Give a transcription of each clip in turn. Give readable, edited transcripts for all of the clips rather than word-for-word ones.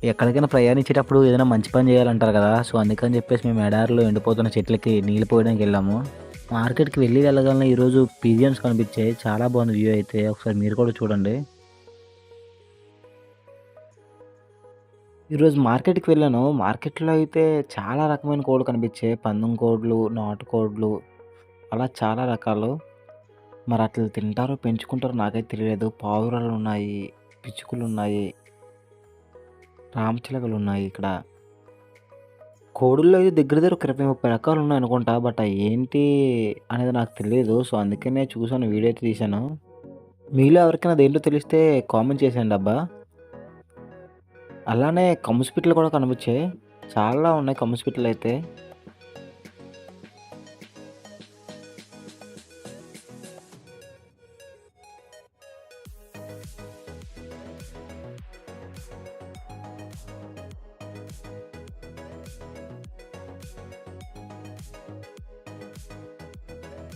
ఎక్కడికైనా ప్రయాణించేటప్పుడు ఏదైనా మంచి పని చేయాలంటారు కదా! సో, అందుకని చెప్పేసి మేము ఎడారిలో ఎండిపోతున్న చెట్లకి నీళ్ళు పోయడానికి వెళ్ళాము. మార్కెట్‌కి వెళ్ళగానే ఈరోజు పిజియన్స్ కనిపించాయి. చాలా బాగుంది వ్యూ అయితే. ఒకసారి మీరు కూడా చూడండి. ఈరోజు మార్కెట్‌కి వెళ్ళాను. మార్కెట్‌లో అయితే చాలా రకమైన కోళ్ళు కనిపించాయి. పందెం కోడ్లు, నాటుకోడ్లు అలా చాలా రకాలు. మరి అట్లా తింటారో, పెంచుకుంటారో నాకైతే తెలియలేదు. పావురాలున్నాయి, పిచ్చుకలున్నాయి, రామచిలకలున్నాయి ఇక్కడ. కోడుల్లో అయితే దగ్గర దగ్గర ఒక 20, 30 రకాలున్నాయనుకుంటా. బట్ అయేంటి అనేది నాకు తెలీదు. సో, అందుకనే చూసాను. వీడియో అయితే తీశాను. మీలో ఎవరికైనా అదేంటో తెలిస్తే కామెంట్ చేసేయండి అబ్బా! అలానే కమ్ముసు కూడా కనిపించాయి. చాలా ఉన్నాయి కమ్ముసు పిట్టలైతే.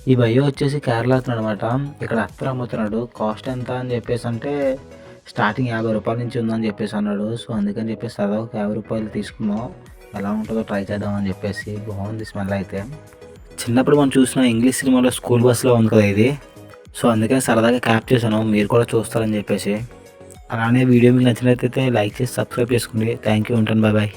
ఈ భయ్యా వచ్చేసి కేరళ అతననమాట. ఇక్కడ అత్తరు అమ్ముతున్నాడు. కాస్ట్ ఎంత అని చెప్పేసంటే స్టార్టింగ్ రూ. 50 నుంచి ఉందని చెప్పేసి అన్నాడు. సో, అందుకని చెప్పేసి సరదాగా ఒక రూ. 50 తీసుకున్నాం. ఎలా ఉంటుందో ట్రై చేద్దాం అని చెప్పేసి. బాగుంది స్మెల్ అయితే. చిన్నప్పుడు మనం చూసిన ఇంగ్లీష్ సినిమాలో స్కూల్ బస్‌లో ఉంది కదా ఇది. సో, అందుకని సరదాగా క్యాప్చర్ చేశాను. మీరు కూడా చూస్తారని చెప్పేసి. అలానే వీడియో మీకు నచ్చినట్లయితే లైక్ చేసి సబ్స్క్రైబ్ చేసుకోండి. Thank you. ఉంటాను. Bye bye.